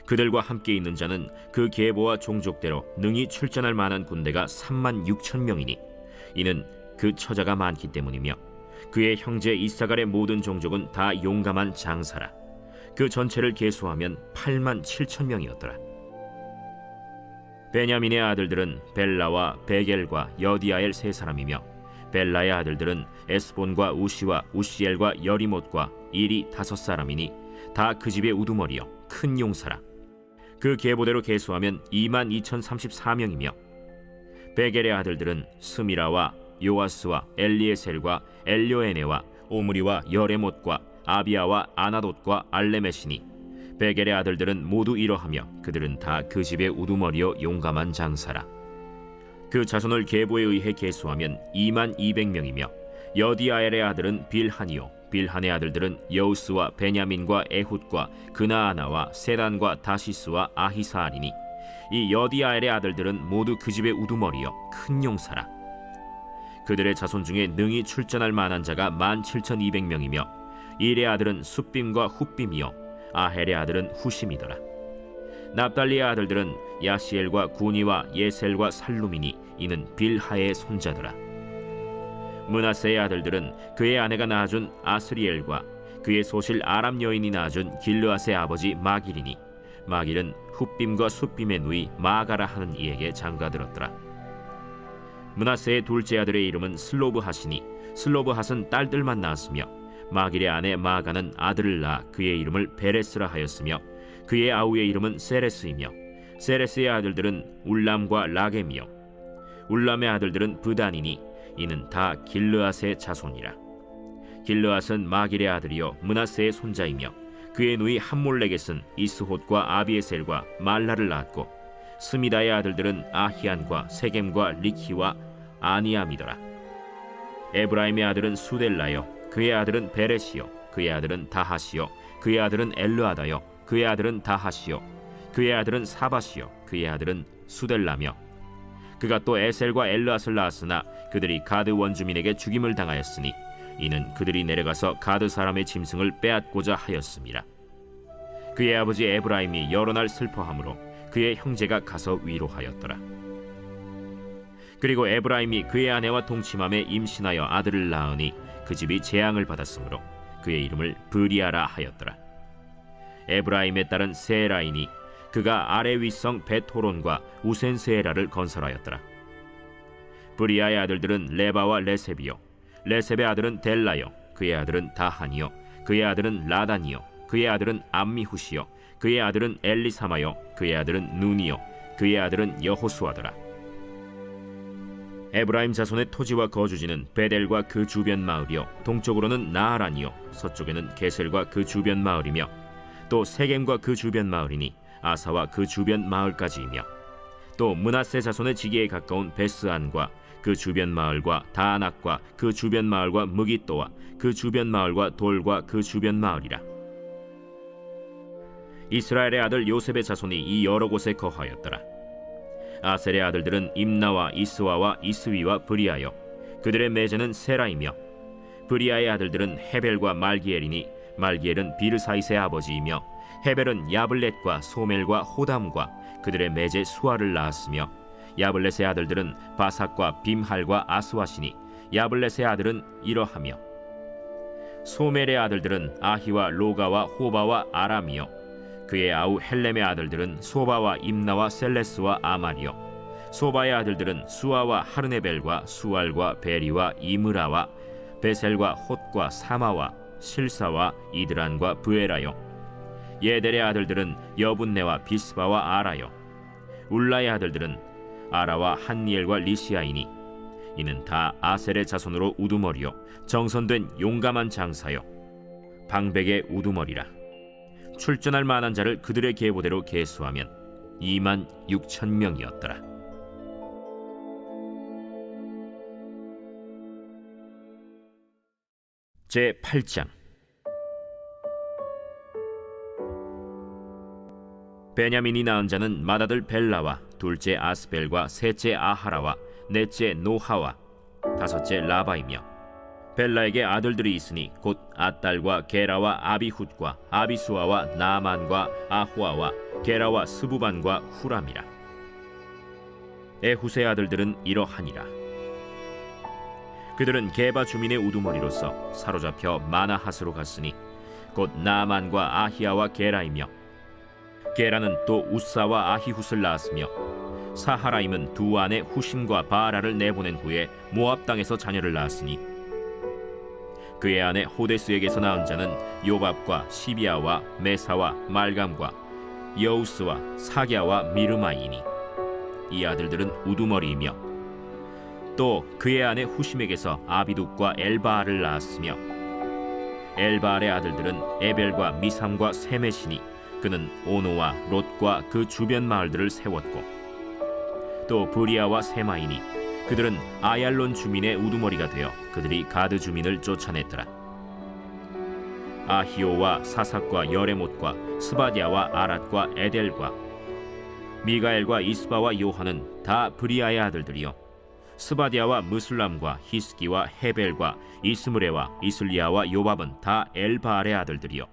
그들과 함께 있는 자는 그 계보와 종족대로 능히 출전할 만한 군대가 36,000명이니 이는 그 처자가 많기 때문이며, 그의 형제 이사갈의 모든 종족은 다 용감한 장사라. 그 전체를 계수하면 87,000명이었더라. 베냐민의 아들들은 벨라와 베겔과 여디아엘 3사람이며, 벨라의 아들들은 에스본과 우시와 우시엘과 여리못과 일이 5사람이니 다 그 집의 우두머리요 큰 용사라. 그 계보대로 계수하면 22,034명이며, 베겔의 아들들은 스미라와 요아스와 엘리에셀과 엘료에네와 오므리와 여레못과 아비아와 아나돗과 알레메시니, 베겔의 아들들은 모두 이러하며 그들은 다 그 집의 우두머리요 용감한 장사라. 그 자손을 계보에 의해 계수하면 22,000명이며, 여디아엘의 아들은 빌한이요, 빌한의 아들들은 여우스와 베냐민과 에훗과 그나아나와 세단과 다시스와 아히사알이니 이 여디아엘의 아들들은 모두 그 집의 우두머리요 큰 용사라. 그들의 자손 중에 능히 출전할 만한 자가 17,200명이며, 일의 아들은 숫빔과 훗빔이요 아헬의 아들은 후심이더라. 납달리의 아들들은 야시엘과 구니와 예셀과 살루미니 이는 빌하의 손자더라. 므낫세의 아들들은 그의 아내가 낳아준 아스리엘과 그의 소실 아람 여인이 낳아준 길르앗의 아버지 마길이니, 마길은 훗빔과 숫빔의 누이 마가라 하는 이에게 장가들었더라. 므낫세의 둘째 아들의 이름은 슬로브핫이니 슬로브핫은 딸들만 낳았으며, 마길의 아내 마가는 아들을 낳아 그의 이름을 베레스라 하였으며, 그의 아우의 이름은 세레스이며, 세레스의 아들들은 울람과 라겜이요, 울람의 아들들은 브단이니 이는 다 길르앗의 자손이라. 길르앗은 마길의 아들이요 므낫세의 손자이며, 그의 누이 함몰렉겟은 이스홑과 아비에셀과 말라를 낳았고, 스미다의 아들들은 아히안과 세겜과 리키와 아니암이더라. 에브라임의 아들은 수델라요, 그의 아들은 베레시요, 그의 아들은 다하시요, 그의 아들은 엘르아다요, 그의 아들은 다하시요, 그의 아들은 사바시요, 그의 아들은 수델라며, 그가 또 에셀과 엘르앗을 낳았으나 그들이 가드 원주민에게 죽임을 당하였으니 이는 그들이 내려가서 가드 사람의 짐승을 빼앗고자 하였음이라. 그의 아버지 에브라임이 여러 날 슬퍼하므로 그의 형제가 가서 위로하였더라. 그리고 에브라임이 그의 아내와 동침함에 임신하여 아들을 낳으니 그 집이 재앙을 받았으므로 그의 이름을 브리아라 하였더라. 에브라임의 딸은 세라이니 그가 아래 윗성 베토론과 우센세에라를 건설하였더라. 브리아의 아들들은 레바와 레셉이요, 레셉의 아들은 델라요, 그의 아들은 다한이요, 그의 아들은 라단이요, 그의 아들은 암미후시요, 그의 아들은 엘리사마요, 그의 아들은 눈이요, 그의 아들은 여호수아더라. 에브라임 자손의 토지와 거주지는 베델과 그 주변 마을이요, 동쪽으로는 나하란이요, 서쪽에는 게셀과 그 주변 마을이며, 또 세겜과 그 주변 마을이니 아사와 그 주변 마을까지이며, 또 므낫세 자손의 지기에 가까운 베스안과 그 주변 마을과 다안악과 그 주변 마을과 무깃도와 그 주변 마을과 돌과 그 주변 마을이라. 이스라엘의 아들 요셉의 자손이 이 여러 곳에 거하였더라. 아셀의 아들들은 임나와 이스와와 이스위와 브리아요, 그들의 매제는 세라이며, 브리아의 아들들은 헤벨과 말기엘이니 말기엘은 비르사이스의 아버지이며, 헤벨은 야블렛과 소멜과 호담과 그들의 매제 수아를 낳았으며, 야블렛의 아들들은 바삭과 빔할과 아스와시니 야블렛의 아들은 이러하며 소멜의 아들들은 아히와 로가와 호바와 아람이요 그의 아우 헬렘의 아들들은 소바와 임나와 셀레스와 아말이요 소바의 아들들은 수아와 하르네벨과 수알과 베리와 이므라와 베셀과 홑과 사마와 실사와 이드란과 브에라요 예델의 아들들은 여분네와 비스바와 아라요 울라의 아들들은 아라와 한니엘과 리시아이니 이는 다 아셀의 자손으로 우두머리요 정선된 용감한 장사요 방백의 우두머리라. 출전할 만한 자를 그들의 계보대로 계수하면 26,000명이었더라. 제8장. 베냐민이 낳은 자는 맏아들 벨라와 둘째 아스벨과 셋째 아하라와 넷째 노하와 다섯째 라바이며 벨라에게 아들들이 있으니 곧 아딸과 게라와 아비훗과 아비수아와 나만과 아후아와 게라와 스부반과 후람이라. 에훗의 아들들은 이러하니라. 그들은 게바 주민의 우두머리로서 사로잡혀 마나핫으로 갔으니 곧 나만과 아히야와 게라이며 게라는 또 우사와 아히훗을 낳았으며 사하라임은 두 아내 후심과 바라를 내보낸 후에 모압 땅에서 자녀를 낳았으니 그의 아내 호데스에게서 낳은 자는 요밥과 시비아와 메사와 말감과 여우스와 사갸와 미르마이니 이 아들들은 우두머리이며 또 그의 아내 후심에게서 아비둑과 엘바알을 낳았으며 엘바알의 아들들은 에벨과 미삼과 세메시니 그는 오노와 롯과 그 주변 마을들을 세웠고 또 브리아와 세마이니 그들은 아얄론 주민의 우두머리가 되어 그들이 가드 주민을 쫓아냈더라. 아히오와 사삭과 여레못과 스바디아와 아랏과 에델과 미가엘과 이스바와 요한은 다 브리아의 아들들이요 스바디아와 무슬람과 히스기와 헤벨과 이스므레와 이슬리아와 요밥은 다 엘바알의 아들들이요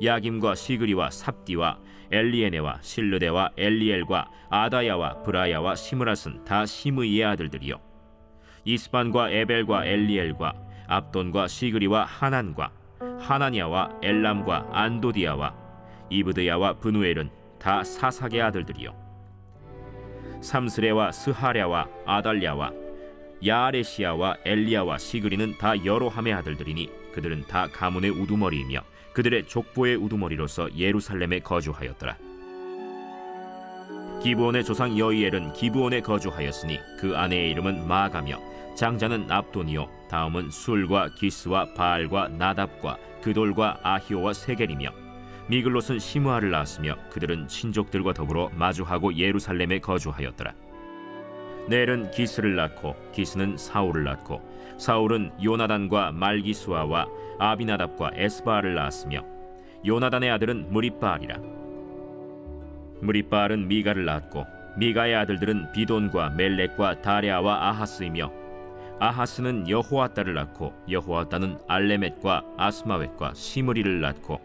야김과 시그리와 삽디와 엘리에네와 실르데와 엘리엘과 아다야와 브라야와 시므랏은 다 시므이의 아들들이요 이스반과 에벨과 엘리엘과 압돈과 시그리와 하난과 하나니아와 엘람과 안도디아와 이브드야와 브누엘은 다 사삭의 아들들이요 삼스레와 스하랴와 아달랴와 야아레시아와 엘리야와 시그리는 다 여로함의 아들들이니 그들은 다 가문의 우두머리이며 그들의 족보의 우두머리로서 예루살렘에 거주하였더라. 기브온의 조상 여이엘은 기브온에 거주하였으니 그 아내의 이름은 마가며 장자는 압돈이요 다음은 술과 기스와 바알과 나답과 그돌과 아히오와 세겔이며 미글롯은 시므아를 낳았으며 그들은 친족들과 더불어 마주하고 예루살렘에 거주하였더라. 넬은 기스를 낳고 기스는 사울을 낳고 사울은 요나단과 말기수아와 아비나답과 에스바알을 낳았으며 요나단의 아들은 무리바알이라. 무리바알은 미가를 낳았고 미가의 아들들은 비돈과 멜렉과 다레아와 아하스이며 아하스는 여호아따를 낳고 여호아따는 알레멧과 아스마웻과 시므리를 낳고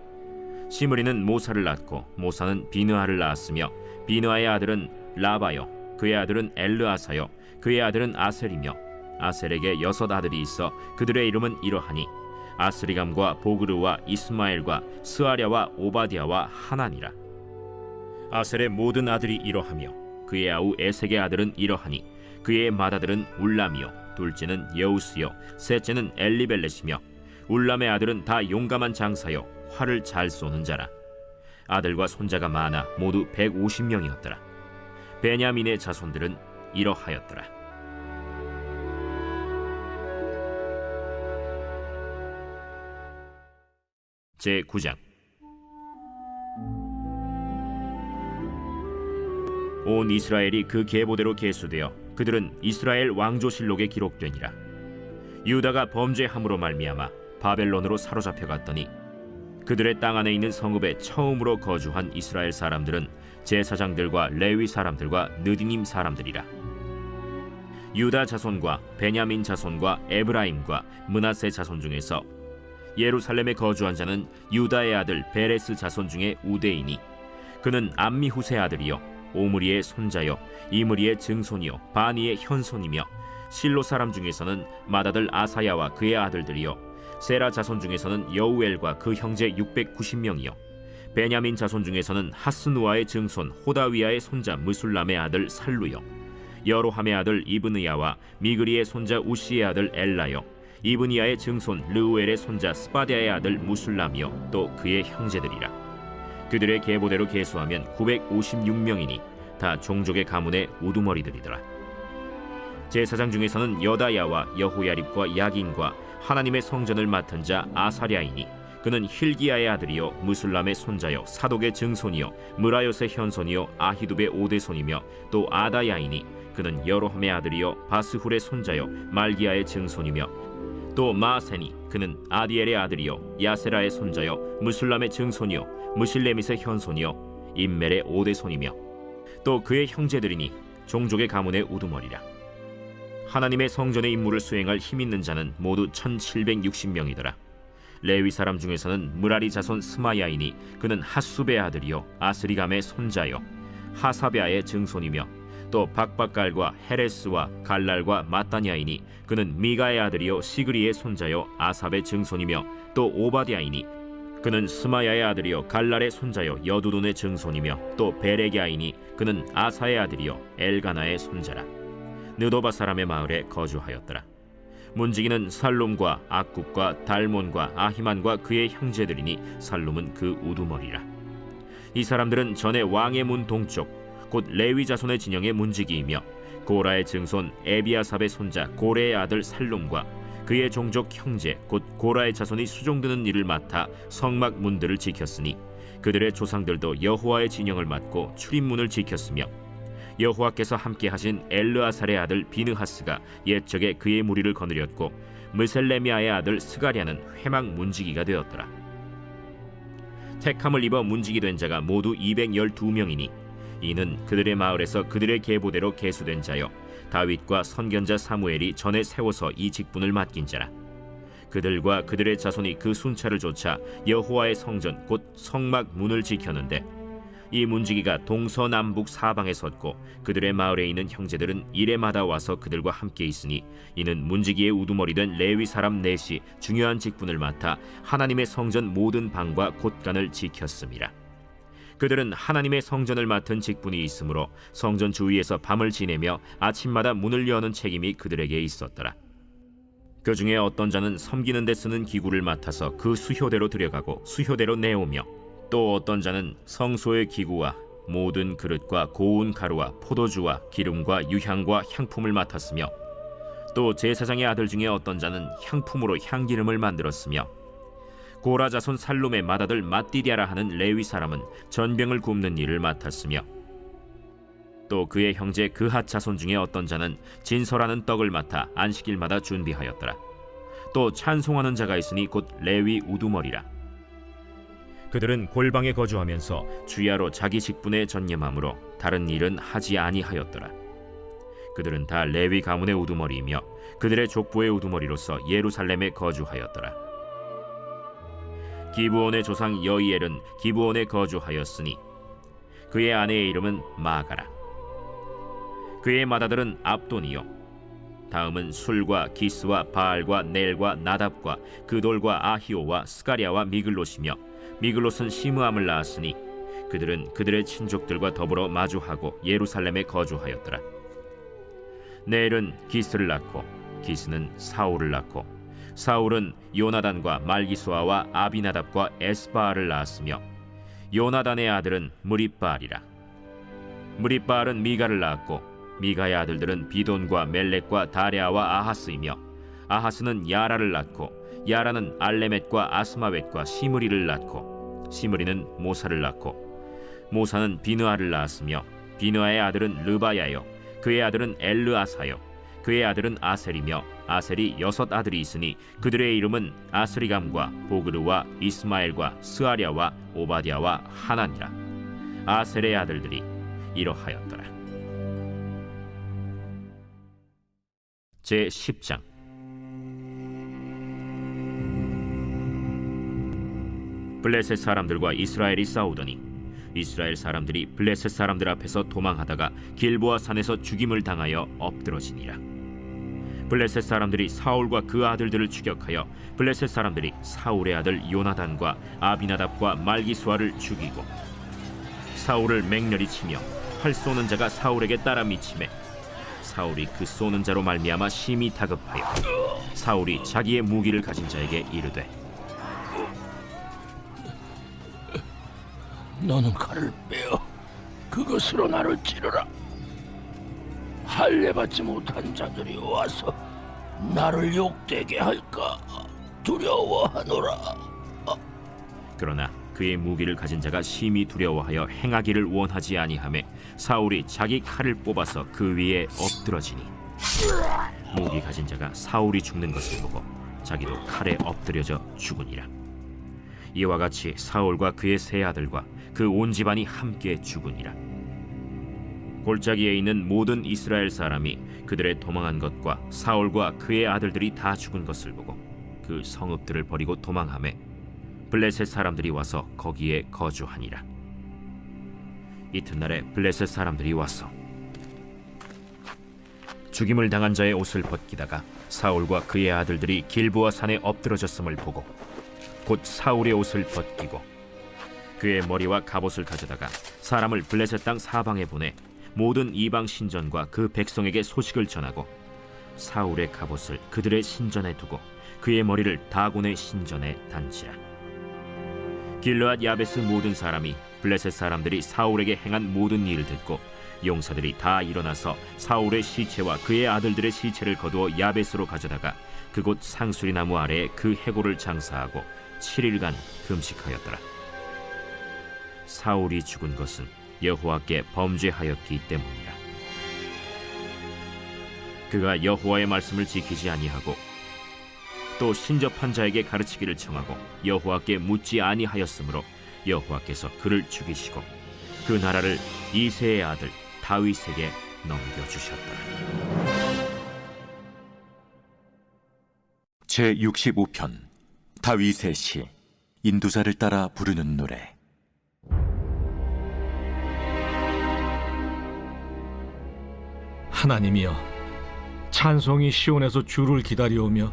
시므리는 모사를 낳고 모사는 비느하를 낳았으며 비느하의 아들은 라바요 그의 아들은 엘르아사요 그의 아들은 아셀이며 아셀에게 6 아들이 있어 그들의 이름은 이러하니 아스리감과 보그르와 이스마엘과 스아랴와 오바디아와 하나니라. 아셀의 모든 아들이 이러하며 그의 아우 에색의 아들은 이러하니 그의 맏아들은 울람이요 둘째는 여우스요 셋째는 엘리벨렛이며 울람의 아들은 다 용감한 장사요 활을 잘 쏘는 자라. 아들과 손자가 많아 모두 150명이었더라. 베냐민의 자손들은 이러하였더라. 제9장. 온 이스라엘이 그 계보대로 계수되어 그들은 이스라엘 왕조실록에 기록되니라. 유다가 범죄함으로 말미암아 바벨론으로 사로잡혀 갔더니 그들의 땅 안에 있는 성읍에 처음으로 거주한 이스라엘 사람들은 제사장들과 레위 사람들과 느디님 사람들이라. 유다 자손과 베냐민 자손과 에브라임과 므낫세 자손 중에서 예루살렘에 거주한 자는 유다의 아들 베레스 자손 중에 우대이니 그는 암미훗의 아들이요 오므리의 손자요 이므리의 증손이요 바니의 현손이며 실로 사람 중에서는 맏아들 아사야와 그의 아들들이요 세라 자손 중에서는 여우엘과 그 형제 690명이요 베냐민 자손 중에서는 하스누아의 증손 호다위아의 손자 무술람의 아들 살루요 여로함의 아들 이브느야와 미그리의 손자 우시의 아들 엘라요 이브니야의 증손 르우엘의 손자 스바디아의 아들 무술람이요 또 그의 형제들이라. 그들의 계보대로 계수하면 956명이니 다 종족의 가문의 우두머리들이더라. 제사장 중에서는 여다야와 여호야립과 야긴과 하나님의 성전을 맡은 자 아사랴이니 그는 힐기야의 아들이요 무술람의 손자요 사독의 증손이요 무라요의 현손이요 아히두베의 오대손이며 또 아다야이니 그는 여로함의 아들이요 바스훌의 손자요 말기야의 증손이며 또 마세니 그는 아디엘의 아들이요 야세라의 손자요 무술람의 증손이요 무실레밋의 현손이요 임멜의 오대손이며 또 그의 형제들이니 종족의 가문의 우두머리라. 하나님의 성전의 임무를 수행할 힘 있는 자는 모두 1760명이더라. 레위 사람 중에서는 무라리 자손 스마야이니 그는 핫수베의 아들이요 아스리감의 손자요 하사베아의 증손이며 또 박박갈과 헤레스와 갈랄과 마따냐이니 그는 미가의 아들이요 시그리의 손자요 아삽의 증손이며 또 오바디아이니 그는 스마야의 아들이요 갈랄의 손자요 여두돈의 증손이며 또 베레기아이니 그는 아사의 아들이요 엘가나의 손자라. 느도바 사람의 마을에 거주하였더라. 문지기는 살룸과 악국과 달몬과 아히만과 그의 형제들이니 살룸은 그 우두머리라. 이 사람들은 전에 왕의 문 동쪽 곧 레위 자손의 진영의 문지기이며 고라의 증손 에비아삽의 손자 고레의 아들 살룸과 그의 종족 형제 곧 고라의 자손이 수종드는 일을 맡아 성막 문들을 지켰으니 그들의 조상들도 여호와의 진영을 맡고 출입문을 지켰으며 여호와께서 함께 하신 엘르아살의 아들 비느하스가 옛적에 그의 무리를 거느렸고 무셀레미아의 아들 스가랴는 회막 문지기가 되었더라. 택함을 입어 문지기 된 자가 모두 212명이니 이는 그들의 마을에서 그들의 계보대로 계수된 자요 다윗과 선견자 사무엘이 전에 세워서 이 직분을 맡긴 자라. 그들과 그들의 자손이 그 순찰을 좇아 여호와의 성전 곧 성막 문을 지켰는데 이 문지기가 동서남북 사방에 섰고 그들의 마을에 있는 형제들은 이레마다 와서 그들과 함께 있으니 이는 문지기의 우두머리 된 레위 사람 넷이 중요한 직분을 맡아 하나님의 성전 모든 방과 곳간을 지켰음이라. 그들은 하나님의 성전을 맡은 직분이 있으므로 성전 주위에서 밤을 지내며 아침마다 문을 여는 책임이 그들에게 있었더라. 그 중에 어떤 자는 섬기는 데 쓰는 기구를 맡아서 그 수효대로 들여가고 수효대로 내오며 또 어떤 자는 성소의 기구와 모든 그릇과 고운 가루와 포도주와 기름과 유향과 향품을 맡았으며 또 제사장의 아들 중에 어떤 자는 향품으로 향기름을 만들었으며 고라 자손 살룸의 맏아들 mat디디아라 하는 레위 사람은 전병을 굽는 일을 맡았으며 또 그의 형제 그핫 자손 중에 어떤 자는 진설하는 떡을 맡아 안식일마다 준비하였더라. 또 찬송하는 자가 있으니 곧 레위 우두머리라. 그들은 골방에 거주하면서 주야로 자기 직분에 전념하므로 다른 일은 하지 아니하였더라. 그들은 다 레위 가문의 우두머리이며 그들의 족보의 우두머리로서 예루살렘에 거주하였더라. 기브온의 조상 여이엘은 기브온에 거주하였으니 그의 아내의 이름은 마가라. 그의 맏아들은 압돈이요 다음은 술과 기스와 바알과 넬과 나답과 그돌과 아히오와 스가랴와 미글롯이며 미글롯은 시므암을 낳았으니 그들은 그들의 친족들과 더불어 마주하고 예루살렘에 거주하였더라. 넬은 기스를 낳고 기스는 사울을 낳고 사울은 요나단과 말기수아와 아비나답과 에스바알을 낳았으며 요나단의 아들은 무립바알이라. 무립바알은 미가를 낳았고 미가의 아들들은 비돈과 멜렉과 다레아와 아하스이며 아하스는 야라를 낳고 야라는 알레멧과 아스마웻과 시므리를 낳고 시므리는 모사를 낳고 모사는 비느아를 낳았으며 비느아의 아들은 르바야요 그의 아들은 엘르아사요 그의 아들은 아셀이며 아셀이 6 아들이 있으니 그들의 이름은 아스리감과 보그르와 이스마엘과 스아랴와 오바디아와 하나니라. 아셀의 아들들이 이러하였더라. 제10장. 블레셋 사람들과 이스라엘이 싸우더니 이스라엘 사람들이 블레셋 사람들 앞에서 도망하다가 길보아 산에서 죽임을 당하여 엎드러지니라. 블레셋 사람들이 사울과 그 아들들을 추격하여 블레셋 사람들이 사울의 아들 요나단과 아비나답과 말기수아를 죽이고 사울을 맹렬히 치며 활 쏘는 자가 사울에게 따라 미치매 사울이 그 쏘는 자로 말미암아 심히 다급하여 사울이 자기의 무기를 가진 자에게 이르되 너는 칼을 빼어 그것으로 나를 찌르라. 할례 받지 못한 자들이 와서 나를 욕되게 할까 두려워하노라. 그러나 그의 무기를 가진 자가 심히 두려워하여 행하기를 원하지 아니하매 사울이 자기 칼을 뽑아서 그 위에 엎드러지니 무기 가진 자가 사울이 죽는 것을 보고 자기도 칼에 엎드려져 죽으니라. 이와 같이 사울과 그의 세 아들과 그 온 집안이 함께 죽으니라. 골짜기에 있는 모든 이스라엘 사람이 그들의 도망한 것과 사울과 그의 아들들이 다 죽은 것을 보고 그 성읍들을 버리고 도망하매 블레셋 사람들이 와서 거기에 거주하니라. 이튿날에 블레셋 사람들이 와서 죽임을 당한 자의 옷을 벗기다가 사울과 그의 아들들이 길보아 산에 엎드러졌음을 보고 곧 사울의 옷을 벗기고 그의 머리와 갑옷을 가져다가 사람을 블레셋 땅 사방에 보내 모든 이방 신전과 그 백성에게 소식을 전하고 사울의 갑옷을 그들의 신전에 두고 그의 머리를 다곤의 신전에 단지라. 길르앗 야베스 모든 사람이 블레셋 사람들이 사울에게 행한 모든 일을 듣고 용사들이 다 일어나서 사울의 시체와 그의 아들들의 시체를 거두어 야베스로 가져다가 그곳 상수리 나무 아래에 그 해골을 장사하고 7일간 금식하였더라. 사울이 죽은 것은 여호와께 범죄하였기 때문이라. 그가 여호와의 말씀을 지키지 아니하고 또 신접한 자에게 가르치기를 청하고 여호와께 묻지 아니하였으므로 여호와께서 그를 죽이시고 그 나라를 이새의 아들 다윗에게 넘겨주셨더라. 제65편 다윗의 시 인도자를 따라 부르는 노래. 하나님이여, 찬송이 시온에서 주를 기다려오며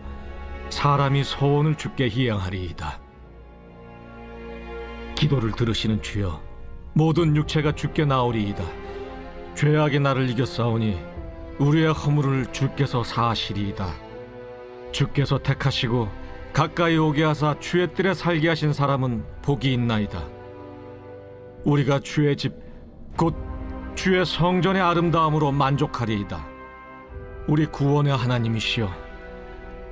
사람이 소원을 주께 희양하리이다. 기도를 들으시는 주여, 모든 육체가 주께 나오리이다. 죄악의 나를 이겼사오니 우리의 허물을 주께서 사하시리이다. 주께서 택하시고 가까이 오게 하사 주의 뜰에 살게 하신 사람은 복이 있나이다. 우리가 주의 집 곧 주의 성전의 아름다움으로 만족하리이다. 우리 구원의 하나님이시여,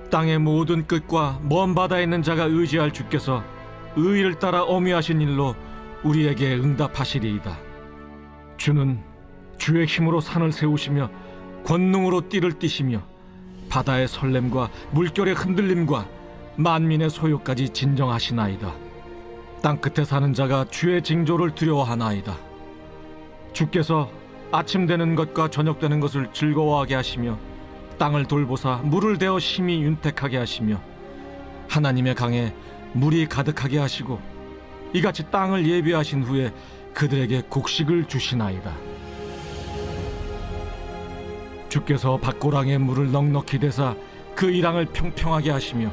땅의 모든 끝과 먼 바다에 있는 자가 의지할 주께서 의를 따라 어미하신 일로 우리에게 응답하시리이다. 주는 주의 힘으로 산을 세우시며 권능으로 띠를 띠시며 바다의 설렘과 물결의 흔들림과 만민의 소요까지 진정하시나이다. 땅끝에 사는 자가 주의 징조를 두려워하나이다. 주께서 아침 되는 것과 저녁 되는 것을 즐거워하게 하시며 땅을 돌보사 물을 대어 심히 윤택하게 하시며 하나님의 강에 물이 가득하게 하시고 이같이 땅을 예비하신 후에 그들에게 곡식을 주시나이다. 주께서 밭고랑에 물을 넉넉히 대사 그 이랑을 평평하게 하시며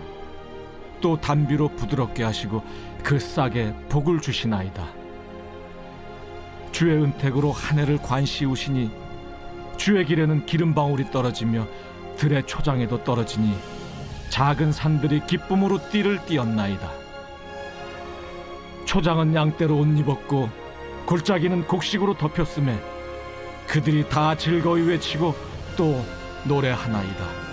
또 단비로 부드럽게 하시고 그 싹에 복을 주시나이다. 주의 은택으로 한 해를 관시우시니 주의 길에는 기름방울이 떨어지며 들의 초장에도 떨어지니 작은 산들이 기쁨으로 띠를 띠었나이다. 초장은 양떼로 옷 입었고 골짜기는 곡식으로 덮였음에 그들이 다 즐거이 외치고 또 노래하나이다.